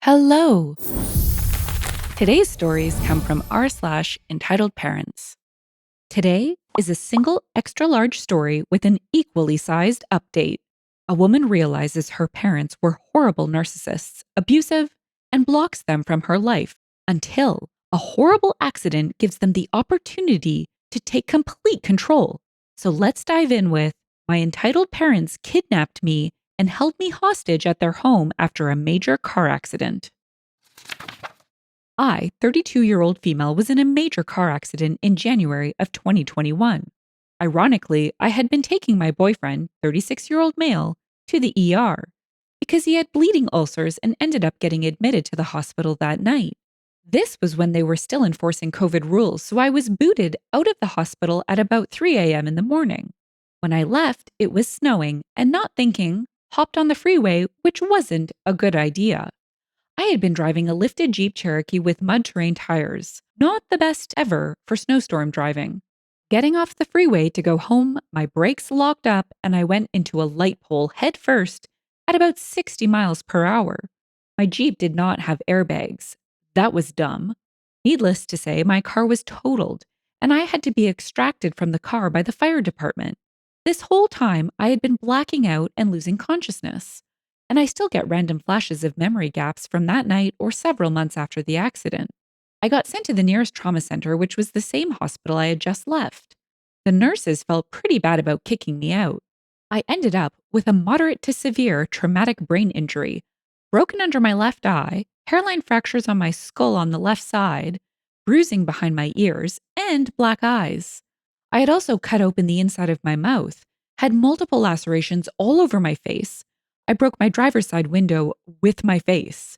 Hello! Today's stories come from r/EntitledParents. Today is a single extra large story with an equally sized update. A woman realizes her parents were horrible narcissists, abusive, and blocks them from her life until a horrible accident gives them the opportunity to take complete control. So let's dive in with My entitled parents kidnapped me and held me hostage at their home after a major car accident. I, 32-year-old female, was in a major car accident in January of 2021. Ironically, I had been taking my boyfriend, 36-year-old male, to the ER because he had bleeding ulcers and ended up getting admitted to the hospital that night. This was when they were still enforcing COVID rules, so I was booted out of the hospital at about 3 a.m. in the morning. When I left, it was snowing, and not thinking, hopped on the freeway, which wasn't a good idea. I had been driving a lifted Jeep Cherokee with mud terrain tires, not the best ever for snowstorm driving. Getting off the freeway to go home, my brakes locked up and I went into a light pole head first at about 60 miles per hour. My Jeep did not have airbags. That was dumb. Needless to say, my car was totaled and I had to be extracted from the car by the fire department. This whole time, I had been blacking out and losing consciousness. And I still get random flashes of memory gaps from that night or several months after the accident. I got sent to the nearest trauma center, which was the same hospital I had just left. The nurses felt pretty bad about kicking me out. I ended up with a moderate to severe traumatic brain injury, broken under my left eye, hairline fractures on my skull on the left side, bruising behind my ears, and black eyes. I had also cut open the inside of my mouth, had multiple lacerations all over my face. I broke my driver's side window with my face,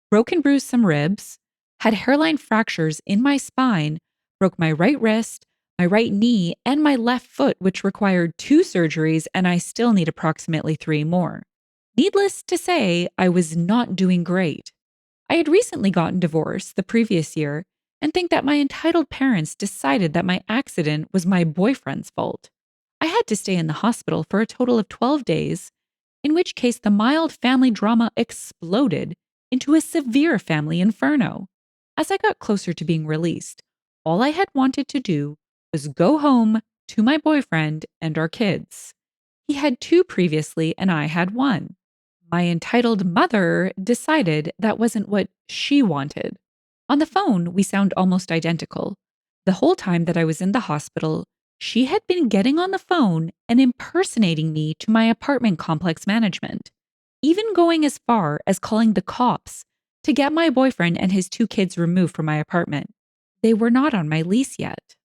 broke and bruised some ribs, had hairline fractures in my spine, broke my right wrist, my right knee, and my left foot, which required 2 surgeries, and I still need approximately 3 more. Needless to say, I was not doing great. I had recently gotten divorced the previous year and think that my entitled parents decided that my accident was my boyfriend's fault. I had to stay in the hospital for a total of 12 days, in which case the mild family drama exploded into a severe family inferno. As I got closer to being released, all I had wanted to do was go home to my boyfriend and our kids. He had 2 previously, and I had 1. My entitled mother decided that wasn't what she wanted. On the phone, we sound almost identical. The whole time that I was in the hospital, she had been getting on the phone and impersonating me to my apartment complex management, even going as far as calling the cops to get my boyfriend and his 2 kids removed from my apartment. They were not on my lease yet.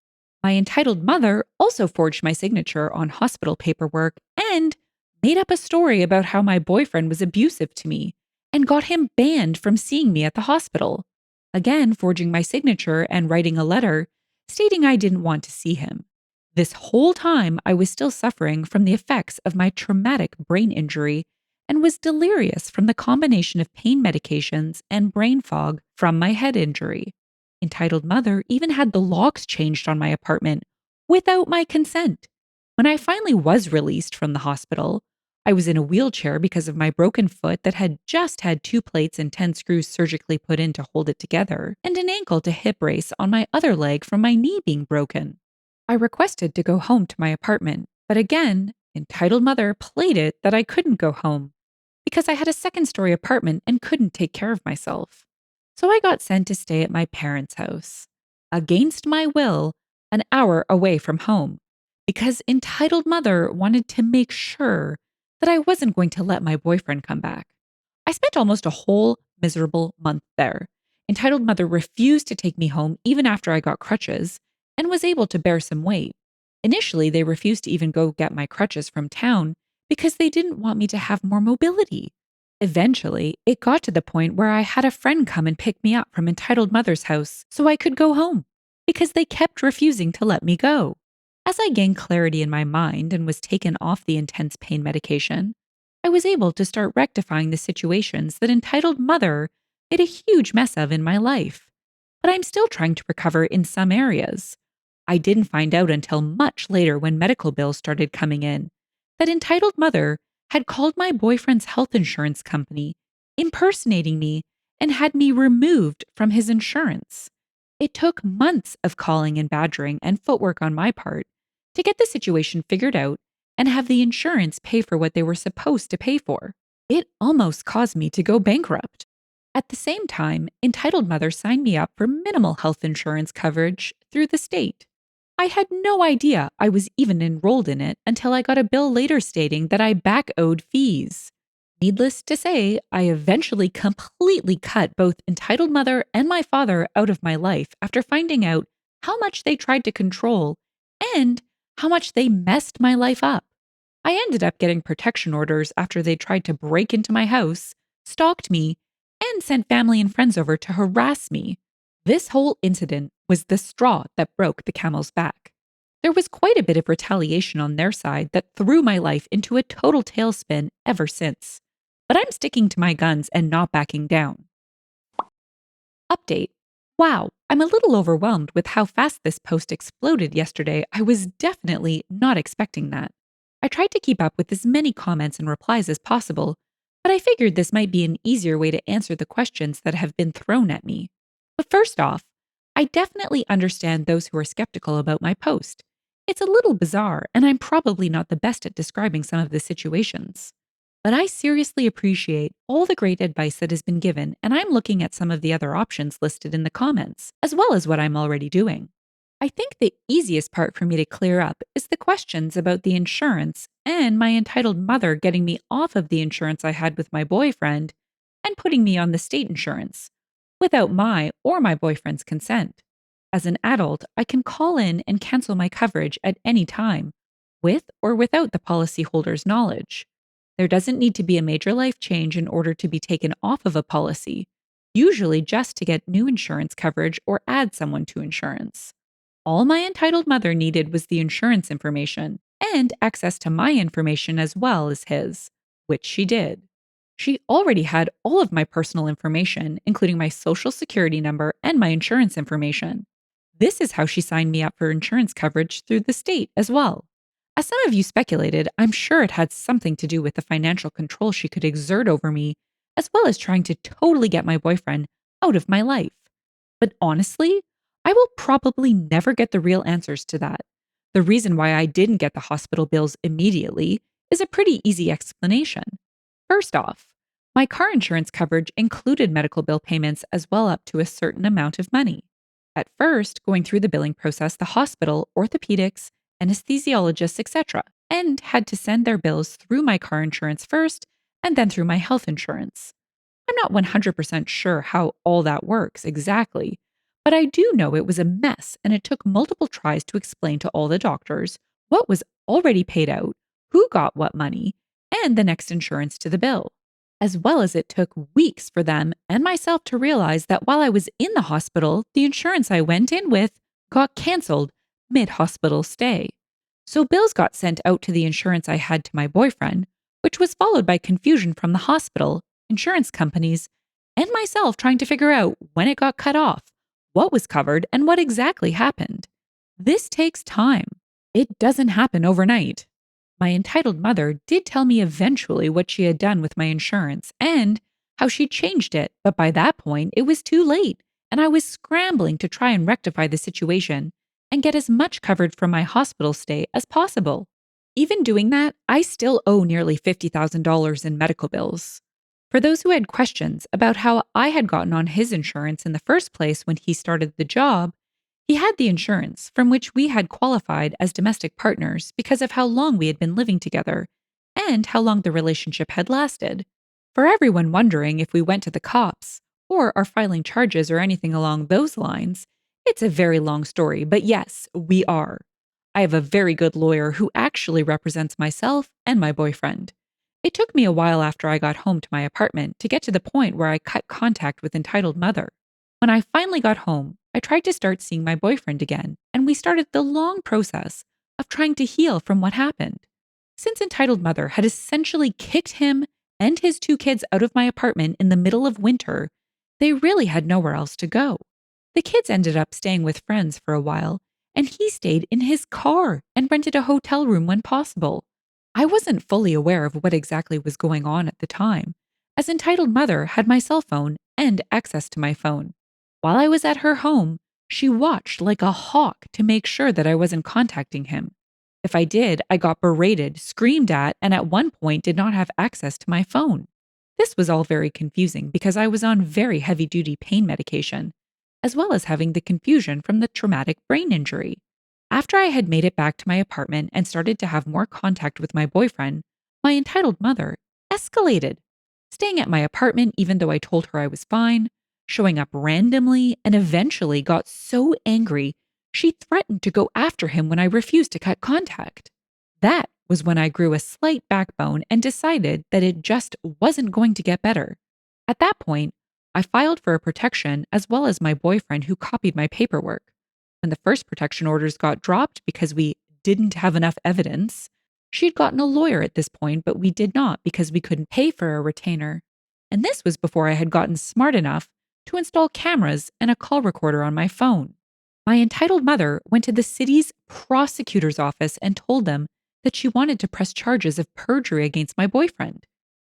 My entitled mother also forged my signature on hospital paperwork and made up a story about how my boyfriend was abusive to me and got him banned from seeing me at the hospital. Again, forging my signature and writing a letter stating I didn't want to see him. This whole time, I was still suffering from the effects of my traumatic brain injury and was delirious from the combination of pain medications and brain fog from my head injury. Entitled mother even had the locks changed on my apartment without my consent. When I finally was released from the hospital, I was in a wheelchair because of my broken foot that had just had 2 plates and 10 screws surgically put in to hold it together, and an ankle to hip brace on my other leg from my knee being broken. I requested to go home to my apartment, but again, entitled mother played it that I couldn't go home because I had a 2nd-story apartment and couldn't take care of myself. So I got sent to stay at my parents' house, against my will, an hour away from home, because entitled mother wanted to make sure that I wasn't going to let my boyfriend come back. I spent almost a whole miserable month there. Entitled mother refused to take me home even after I got crutches and was able to bear some weight. Initially, they refused to even go get my crutches from town because they didn't want me to have more mobility. Eventually, it got to the point where I had a friend come and pick me up from entitled mother's house so I could go home because they kept refusing to let me go. As I gained clarity in my mind and was taken off the intense pain medication, I was able to start rectifying the situations that entitled mother made a huge mess of in my life. But I'm still trying to recover in some areas. I didn't find out until much later when medical bills started coming in that entitled mother had called my boyfriend's health insurance company, impersonating me and had me removed from his insurance. It took months of calling and badgering and footwork on my part to get the situation figured out and have the insurance pay for what they were supposed to pay for. It almost caused me to go bankrupt. At the same time, Entitled Mother signed me up for minimal health insurance coverage through the state. I had no idea I was even enrolled in it until I got a bill later stating that I back owed fees. Needless to say, I eventually completely cut both Entitled Mother and my father out of my life after finding out how much they tried to control and how much they messed my life up. I ended up getting protection orders after they tried to break into my house, stalked me, and sent family and friends over to harass me. This whole incident was the straw that broke the camel's back. There was quite a bit of retaliation on their side that threw my life into a total tailspin ever since. But I'm sticking to my guns and not backing down. Update. Wow, I'm a little overwhelmed with how fast this post exploded yesterday. I was definitely not expecting that. I tried to keep up with as many comments and replies as possible, but I figured this might be an easier way to answer the questions that have been thrown at me. But first off, I definitely understand those who are skeptical about my post. It's a little bizarre, and I'm probably not the best at describing some of the situations. But I seriously appreciate all the great advice that has been given, and I'm looking at some of the other options listed in the comments, as well as what I'm already doing. I think the easiest part for me to clear up is the questions about the insurance and my entitled mother getting me off of the insurance I had with my boyfriend and putting me on the state insurance without my or my boyfriend's consent. As an adult, I can call in and cancel my coverage at any time, with or without the policyholder's knowledge. There doesn't need to be a major life change in order to be taken off of a policy, usually just to get new insurance coverage or add someone to insurance. All my entitled mother needed was the insurance information and access to my information as well as his, which she did. She already had all of my personal information, including my social security number and my insurance information. This is how she signed me up for insurance coverage through the state as well. As some of you speculated, I'm sure it had something to do with the financial control she could exert over me, as well as trying to totally get my boyfriend out of my life. But honestly, I will probably never get the real answers to that. The reason why I didn't get the hospital bills immediately is a pretty easy explanation. First off, my car insurance coverage included medical bill payments as well up to a certain amount of money. At first, going through the billing process, the hospital, orthopedics, anesthesiologists, etc., and had to send their bills through my car insurance first and then through my health insurance. I'm not 100% sure how all that works exactly, but I do know it was a mess and it took multiple tries to explain to all the doctors what was already paid out, who got what money, and the next insurance to the bill. As well as it took weeks for them and myself to realize that while I was in the hospital, the insurance I went in with got canceled mid-hospital stay. So bills got sent out to the insurance I had to my boyfriend, which was followed by confusion from the hospital, insurance companies, and myself trying to figure out when it got cut off, what was covered, and what exactly happened. This takes time. It doesn't happen overnight. My entitled mother did tell me eventually what she had done with my insurance and how she changed it, but by that point it was too late, and I was scrambling to try and rectify the situation and get as much covered from my hospital stay as possible. Even doing that, I still owe nearly $50,000 in medical bills. For those who had questions about how I had gotten on his insurance in the first place when he started the job, he had the insurance from which we had qualified as domestic partners because of how long we had been living together and how long the relationship had lasted. For everyone wondering if we went to the cops or are filing charges or anything along those lines, it's a very long story, but yes, we are. I have a very good lawyer who actually represents myself and my boyfriend. It took me a while after I got home to my apartment to get to the point where I cut contact with entitled mother. When I finally got home, I tried to start seeing my boyfriend again, and we started the long process of trying to heal from what happened. Since entitled mother had essentially kicked him and his two kids out of my apartment in the middle of winter, they really had nowhere else to go. The kids ended up staying with friends for a while, and he stayed in his car and rented a hotel room when possible. I wasn't fully aware of what exactly was going on at the time, as entitled mother had my cell phone and access to my phone. While I was at her home, she watched like a hawk to make sure that I wasn't contacting him. If I did, I got berated, screamed at, and at one point did not have access to my phone. This was all very confusing because I was on very heavy duty pain medication, as well as having the confusion from the traumatic brain injury. After I had made it back to my apartment and started to have more contact with my boyfriend, my entitled mother escalated, staying at my apartment even though I told her I was fine, showing up randomly, and eventually got so angry she threatened to go after him when I refused to cut contact. That was when I grew a slight backbone and decided that it just wasn't going to get better. At that point, I filed for a protection as well as my boyfriend who copied my paperwork. When the first protection orders got dropped because we didn't have enough evidence, she had gotten a lawyer at this point, but we did not because we couldn't pay for a retainer. And this was before I had gotten smart enough to install cameras and a call recorder on my phone. My entitled mother went to the city's prosecutor's office and told them that she wanted to press charges of perjury against my boyfriend.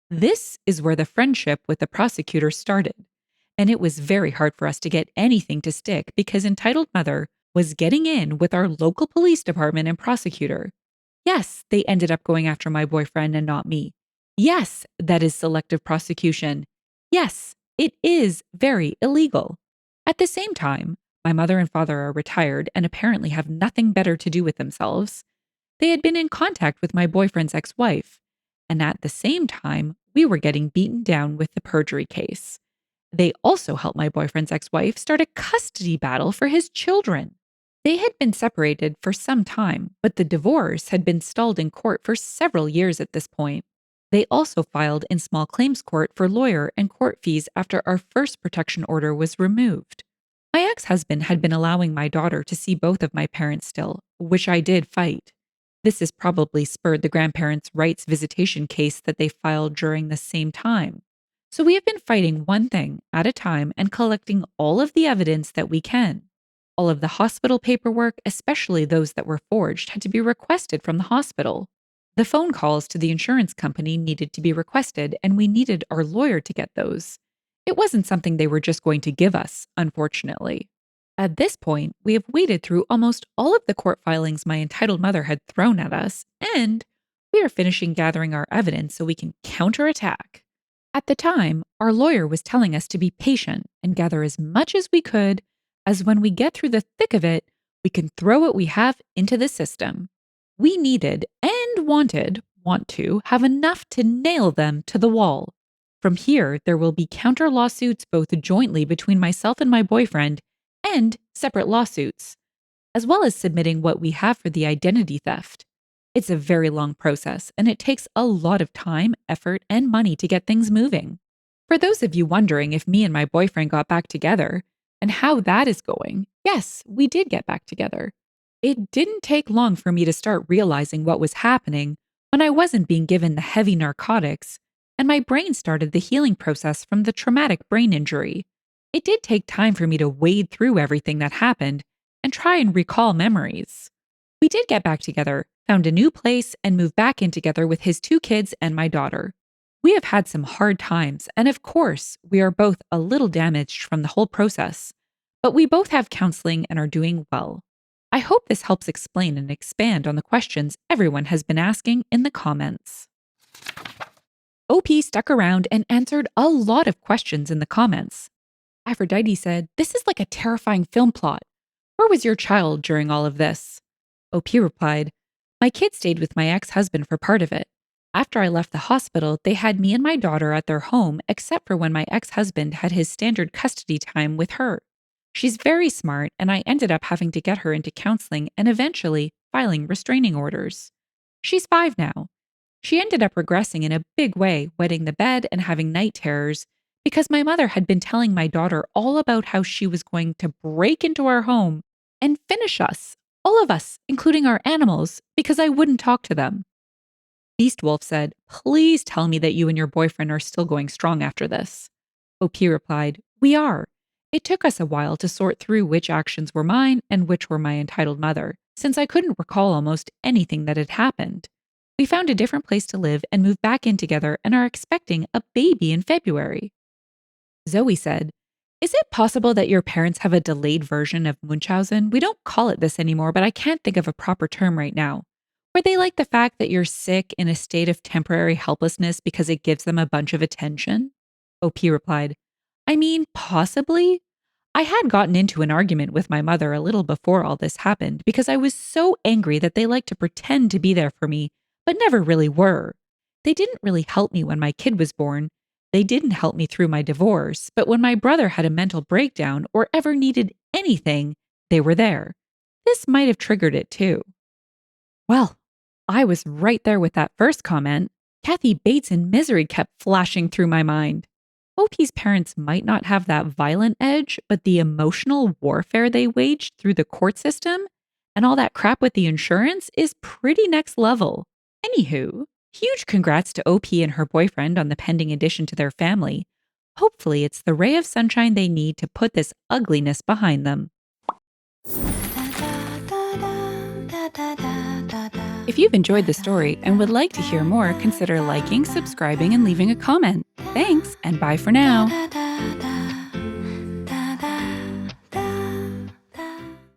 This is where the friendship with the prosecutor started. And it was very hard for us to get anything to stick because entitled mother was getting in with our local police department and prosecutor. Yes, they ended up going after my boyfriend and not me. Yes, that is selective prosecution. Yes, it is very illegal. At the same time, my mother and father are retired and apparently have nothing better to do with themselves. They had been in contact with my boyfriend's ex wife, and at the same time, we were getting beaten down with the perjury case. They also helped my boyfriend's ex wife start a custody battle for his children. They had been separated for some time, but the divorce had been stalled in court for several years at this point. They also filed in small claims court for lawyer and court fees after our first protection order was removed. My ex husband had been allowing my daughter to see both of my parents still, which I did fight. This has probably spurred the grandparents' rights visitation case that they filed during the same time. So we have been fighting one thing at a time and collecting all of the evidence that we can. All of the hospital paperwork, especially those that were forged, had to be requested from the hospital. The phone calls to the insurance company needed to be requested, and we needed our lawyer to get those. It wasn't something they were just going to give us, unfortunately. At this point, we have waded through almost all of the court filings my entitled mother had thrown at us, and we are finishing gathering our evidence so we can counterattack. At the time, our lawyer was telling us to be patient and gather as much as we could, as when we get through the thick of it, we can throw what we have into the system. We needed and want to have enough to nail them to the wall. From here, there will be counter lawsuits both jointly between myself and my boyfriend and separate lawsuits, as well as submitting what we have for the identity theft. It's a very long process, and it takes a lot of time, effort, and money to get things moving. For those of you wondering if me and my boyfriend got back together and how that is going, yes, we did get back together. It didn't take long for me to start realizing what was happening when I wasn't being given the heavy narcotics, and my brain started the healing process from the traumatic brain injury. It did take time for me to wade through everything that happened and try and recall memories. We did get back together, found a new place, and moved back in together with his 2 kids and my daughter. We have had some hard times, and of course, we are both a little damaged from the whole process, but we both have counseling and are doing well. I hope this helps explain and expand on the questions everyone has been asking in the comments. OP stuck around and answered a lot of questions in the comments. Aphrodite said, "This is like a terrifying film plot. Where was your child during all of this?" OP replied, "My kid stayed with my ex-husband for part of it. After I left the hospital, they had me and my daughter at their home except for when my ex-husband had his standard custody time with her. She's very smart, and I ended up having to get her into counseling and eventually filing restraining orders. She's 5 now. She ended up regressing in a big way, wetting the bed and having night terrors because my mother had been telling my daughter all about how she was going to break into our home and finish us, all of us, including our animals, because I wouldn't talk to them." Beast Wolf said, "Please tell me that you and your boyfriend are still going strong after this." OP replied, "We are. It took us a while to sort through which actions were mine and which were my entitled mother, since I couldn't recall almost anything that had happened. We found a different place to live and moved back in together and are expecting a baby in February." Zoe said, "Is it possible that your parents have a delayed version of Munchausen? We don't call it this anymore, but I can't think of a proper term right now. Where they like the fact that you're sick in a state of temporary helplessness because it gives them a bunch of attention?" OP replied, "I mean, possibly. I had gotten into an argument with my mother a little before all this happened because I was so angry that they like to pretend to be there for me, but never really were. They didn't really help me when my kid was born. They didn't help me through my divorce, but when my brother had a mental breakdown or ever needed anything, they were there. This might have triggered it too." Well, I was right there with that first comment. Kathy Bates in Misery kept flashing through my mind. OP's parents might not have that violent edge, but the emotional warfare they waged through the court system and all that crap with the insurance is pretty next level. Anywho, huge congrats to OP and her boyfriend on the pending addition to their family. Hopefully, it's the ray of sunshine they need to put this ugliness behind them. If you've enjoyed the story and would like to hear more, consider liking, subscribing, and leaving a comment. Thanks, and bye for now.